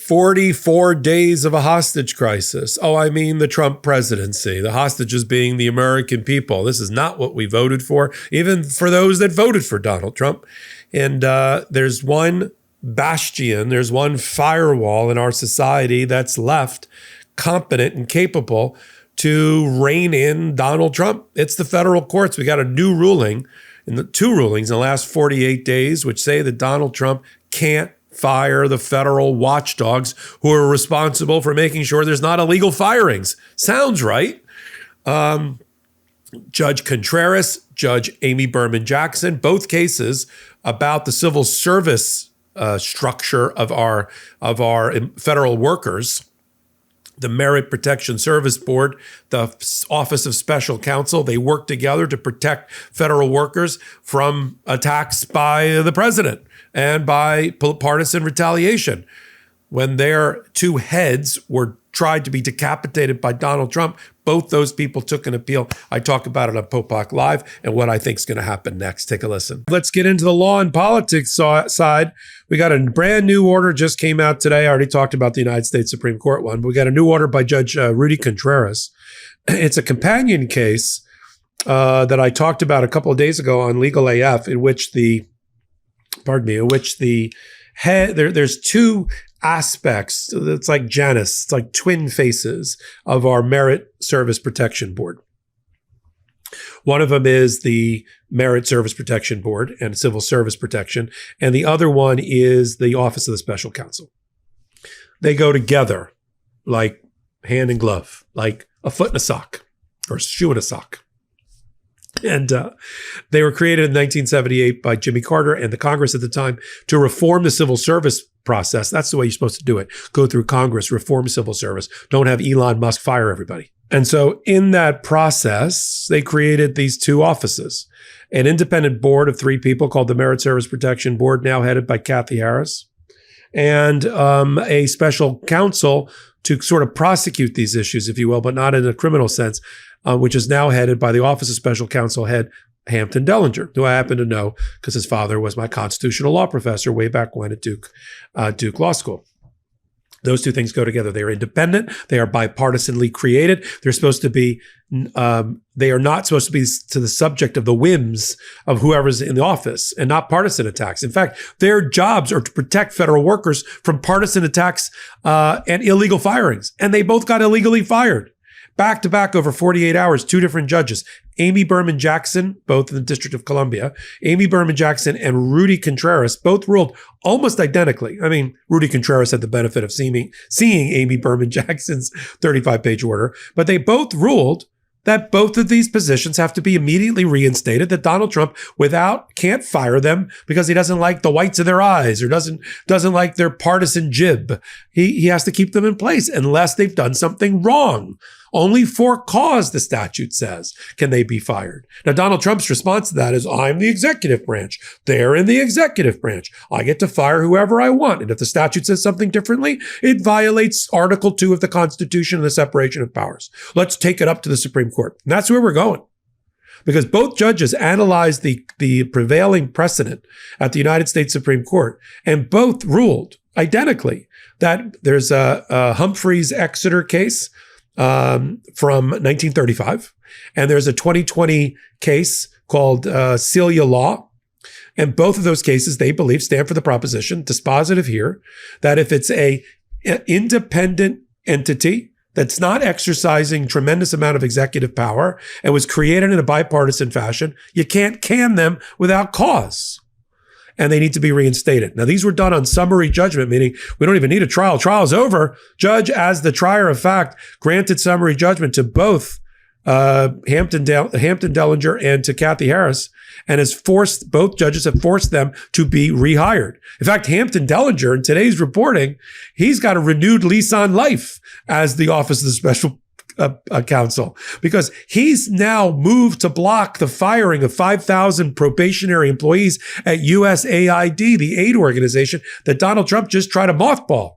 44 days of a hostage crisis. Oh, I mean the Trump presidency, the hostages being the American people. This is not what we voted for, even for those that voted for Donald Trump. And there's one bastion, there's one firewall in our society that's left competent and capable to rein in Donald Trump. It's the federal courts. We got a new ruling, two rulings in the last 48 days, which say that Donald Trump can't fire the federal watchdogs who are responsible for making sure there's not illegal firings. Sounds right. Judge Contreras, Judge Amy Berman Jackson, both cases about the civil service structure of our federal workers. The Merit Protection Service Board, the Office of Special Counsel, they work together to protect federal workers from attacks by the president and by partisan retaliation. When their two heads were tried to be decapitated by Donald Trump, both those people took an appeal. I talk about it on Popac Live and what I think is going to happen next. Take a listen. Let's get into the law and politics side. We got a brand new order just came out today. I already talked about the United States Supreme Court one, but we got a new order by Judge Rudy Contreras. It's a companion case that I talked about a couple of days ago on Legal AF, in which the head, there's two aspects. It's like Janus, it's like twin faces of our Merit Service Protection Board. One of them is the Merit Service Protection Board and Civil Service Protection, and the other one is the Office of the Special Counsel. They go together like hand and glove, like a foot in a sock or a shoe in a sock. And they were created in 1978 by Jimmy Carter and the Congress at the time to reform the civil service process. That's the way you're supposed to do it. Go through Congress, reform civil service. Don't have Elon Musk fire everybody. And so in that process, they created these two offices, an independent board of three people called the Merit Service Protection Board, now headed by Kathy Harris, and a special counsel to sort of prosecute these issues, if you will, but not in a criminal sense, which is now headed by the Office of Special Counsel head, Hampton Dellinger, who I happen to know because his father was my constitutional law professor way back when at Duke Law School. Those two things go together. They are independent. They are bipartisanly created. They're supposed to be, they are not supposed to be to the subject of the whims of whoever's in the office and not partisan attacks. In fact, their jobs are to protect federal workers from partisan attacks and illegal firings. And they both got illegally fired. Back to back over 48 hours, two different judges, Amy Berman Jackson, both in the District of Columbia, Amy Berman Jackson and Rudy Contreras both ruled almost identically. I mean, Rudy Contreras had the benefit of seeing Amy Berman Jackson's 35-page order, but they both ruled that both of these positions have to be immediately reinstated, that Donald Trump can't fire them because he doesn't like the whites of their eyes or doesn't like their partisan jib. He has to keep them in place unless they've done something wrong. Only for cause, the statute says, can they be fired. Now, Donald Trump's response to that is, I'm the executive branch. They're in the executive branch. I get to fire whoever I want. And if the statute says something differently, it violates Article 2 of the Constitution and the separation of powers. Let's take it up to the Supreme Court. And that's where we're going. Because both judges analyzed the prevailing precedent at the United States Supreme Court and both ruled identically that there's a Humphreys Exeter case from 1935. And there's a 2020 case called Celia Law. And both of those cases, they believe, stand for the proposition, dispositive here, that if it's an independent entity that's not exercising tremendous amount of executive power and was created in a bipartisan fashion, you can't can them without cause. And they need to be reinstated. Now, these were done on summary judgment, meaning we don't even need a trial. Trial's over. Judge, as the trier of fact, granted summary judgment to both Hampton Dellinger and to Kathy Harris, and both judges have forced them to be rehired. In fact, Hampton Dellinger, in today's reporting, he's got a renewed lease on life as the Office of the Special Counsel, because he's now moved to block the firing of 5,000 probationary employees at USAID, the aid organization that Donald Trump just tried to mothball.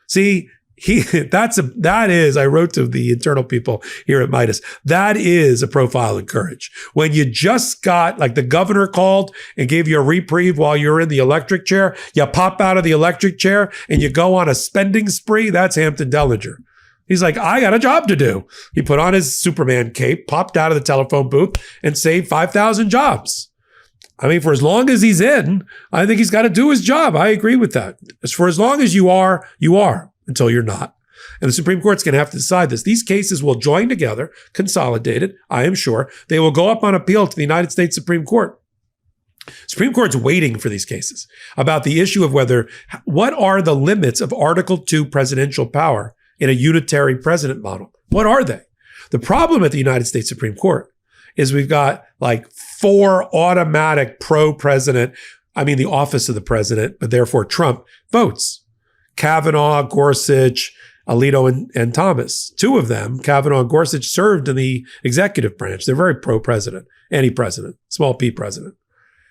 See, that is, I wrote to the internal people here at Midas, that is a profile in courage. When you just got, like the governor called and gave you a reprieve while you're in the electric chair, you pop out of the electric chair and you go on a spending spree, that's Hampton Dellinger. He's like, I got a job to do. He put on his Superman cape, popped out of the telephone booth and saved 5,000 jobs. I mean, for as long as he's in, I think he's got to do his job. I agree with that. As for as long as you are, until you're not. And the Supreme Court's going to have to decide this. These cases will join together, consolidated, I am sure. They will go up on appeal to the United States Supreme Court. Supreme Court's waiting for these cases about the issue of what are the limits of Article 2 presidential power in a unitary president model? What are they? The problem at the United States Supreme Court is we've got like 4 automatic pro-president, the office of the president, but therefore Trump, votes. Kavanaugh, Gorsuch, Alito, and Thomas. 2 of them, Kavanaugh and Gorsuch, served in the executive branch. They're very pro-president, any-president, small p president.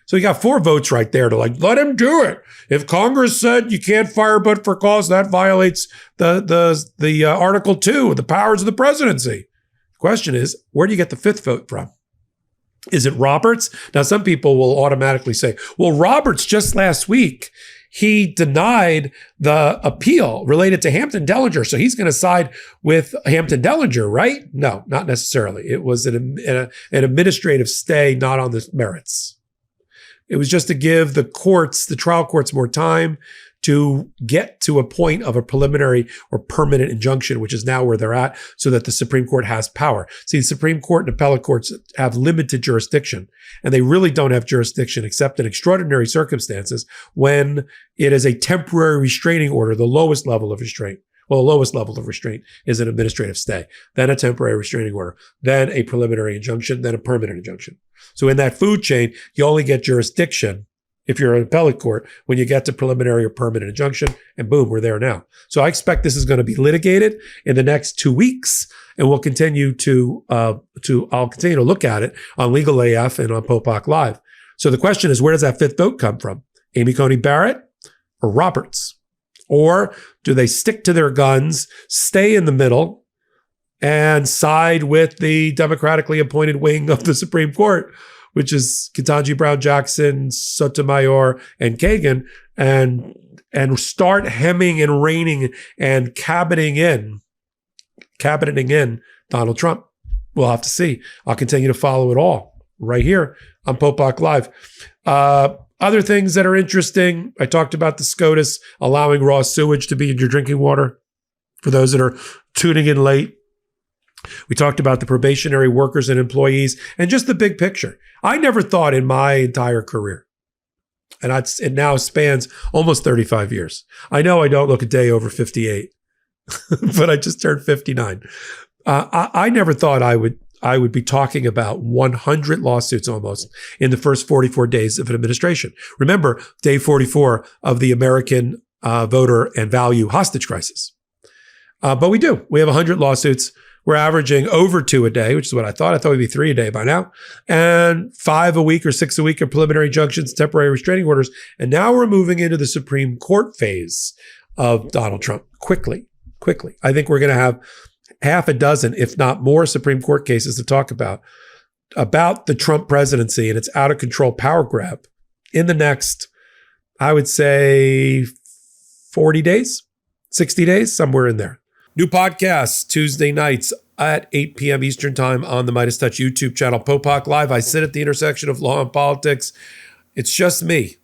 So you got 4 votes right there to let him do it. If Congress said you can't fire but for cause, that violates the Article 2, the powers of the presidency. The question is, where do you get the 5th vote from? Is it Roberts? Now, some people will automatically say, well, Roberts just last week, he denied the appeal related to Hampton Dellinger, so he's going to side with Hampton Dellinger, right? No, not necessarily. It was an administrative stay, not on the merits. It was just to give the trial courts more time to get to a point of a preliminary or permanent injunction, which is now where they're at, so that the Supreme Court has power. See, the Supreme Court and appellate courts have limited jurisdiction, and they really don't have jurisdiction except in extraordinary circumstances when it is a temporary restraining order, the lowest level of restraint. Well, the lowest level of restraint is an administrative stay, then a temporary restraining order, then a preliminary injunction, then a permanent injunction. So in that food chain, you only get jurisdiction if you're an appellate court when you get to preliminary or permanent injunction, and boom, we're there now. So I expect this is going to be litigated in the next 2 weeks, and we'll continue I'll continue to look at it on Legal AF and on Popac Live. So the question is, where does that 5th vote come from? Amy Coney Barrett or Roberts? Or do they stick to their guns, stay in the middle, and side with the democratically appointed wing of the Supreme Court, which is Ketanji Brown Jackson, Sotomayor, and Kagan, and start hemming and reining and cabineting in Donald Trump? We'll have to see. I'll continue to follow it all right here on Popac Live. Other things that are interesting, I talked about the SCOTUS allowing raw sewage to be in your drinking water. For those that are tuning in late, we talked about the probationary workers and employees and just the big picture. I never thought in my entire career, and it now spans almost 35 years. I know I don't look a day over 58, but I just turned 59. I never thought I would be talking about 100 lawsuits almost in the first 44 days of an administration. Remember, day 44 of the American voter and value hostage crisis. But we do. We have 100 lawsuits. We're averaging over 2 a day, which is what I thought. I thought it'd be 3 a day by now. And 5 a week or 6 a week of preliminary injunctions, temporary restraining orders. And now we're moving into the Supreme Court phase of Donald Trump quickly. I think we're going to have half a dozen, if not more, Supreme Court cases to talk about the Trump presidency and its out of control power grab in the next, I would say, 40 days, 60 days, somewhere in there. New podcasts Tuesday nights at 8 p.m. Eastern Time on the Midas Touch YouTube channel, Popac Live. I sit at the intersection of law and politics. It's just me.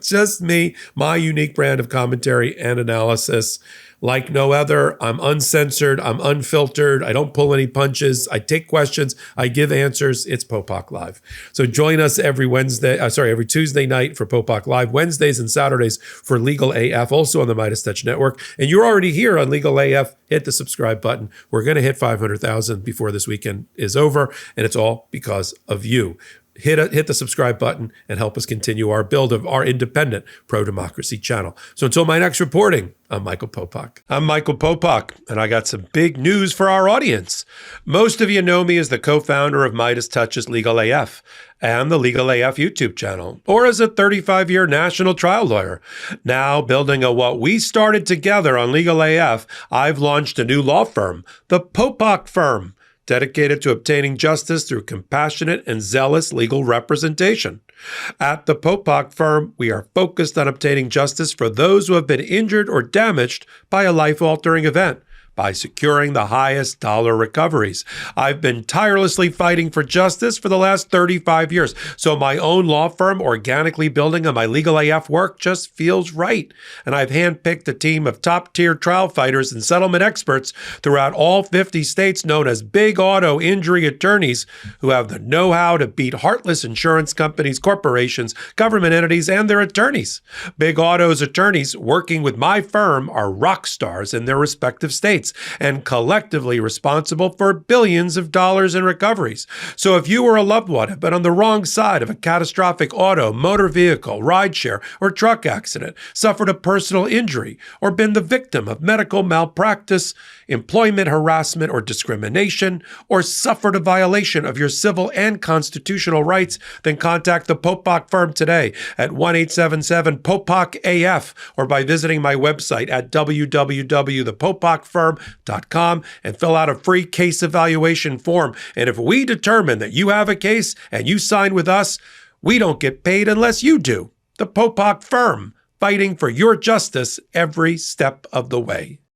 Just me, my unique brand of commentary and analysis. Like no other, I'm uncensored, I'm unfiltered, I don't pull any punches, I take questions, I give answers. It's Popac Live. So join us every Tuesday night for Popac Live, Wednesdays and Saturdays for Legal AF, also on the Midas Touch Network. And you're already here on Legal AF. Hit the subscribe button. We're going to hit 500,000 before this weekend is over, and it's all because of you. hit the subscribe button and help us continue our build of our independent pro-democracy channel. So until my next reporting, I'm Michael Popac. I'm Michael Popac, and I got some big news for our audience. Most of you know me as the co-founder of Midas Touch's Legal AF and the Legal AF YouTube channel, or as a 35-year national trial lawyer. Now, building on what we started together on Legal AF, I've launched a new law firm, the Popok Firm, dedicated to obtaining justice through compassionate and zealous legal representation. At the Popak Firm, we are focused on obtaining justice for those who have been injured or damaged by a life-altering event by securing the highest dollar recoveries. I've been tirelessly fighting for justice for the last 35 years, so my own law firm organically building on my Legal AF work just feels right. And I've handpicked a team of top-tier trial fighters and settlement experts throughout all 50 states known as big auto injury attorneys who have the know-how to beat heartless insurance companies, corporations, government entities, and their attorneys. Big Auto's attorneys working with my firm are rock stars in their respective states and collectively responsible for billions of dollars in recoveries. So if you or a loved one have been on the wrong side of a catastrophic auto, motor vehicle, rideshare, or truck accident, suffered a personal injury, or been the victim of medical malpractice, employment harassment or discrimination, or suffered a violation of your civil and constitutional rights, then contact the Popok Firm today at 1-877-POPOC-AF or by visiting my website at www.thepopokfirm.com and fill out a free case evaluation form. And if we determine that you have a case and you sign with us, we don't get paid unless you do. The Popok Firm, fighting for your justice every step of the way.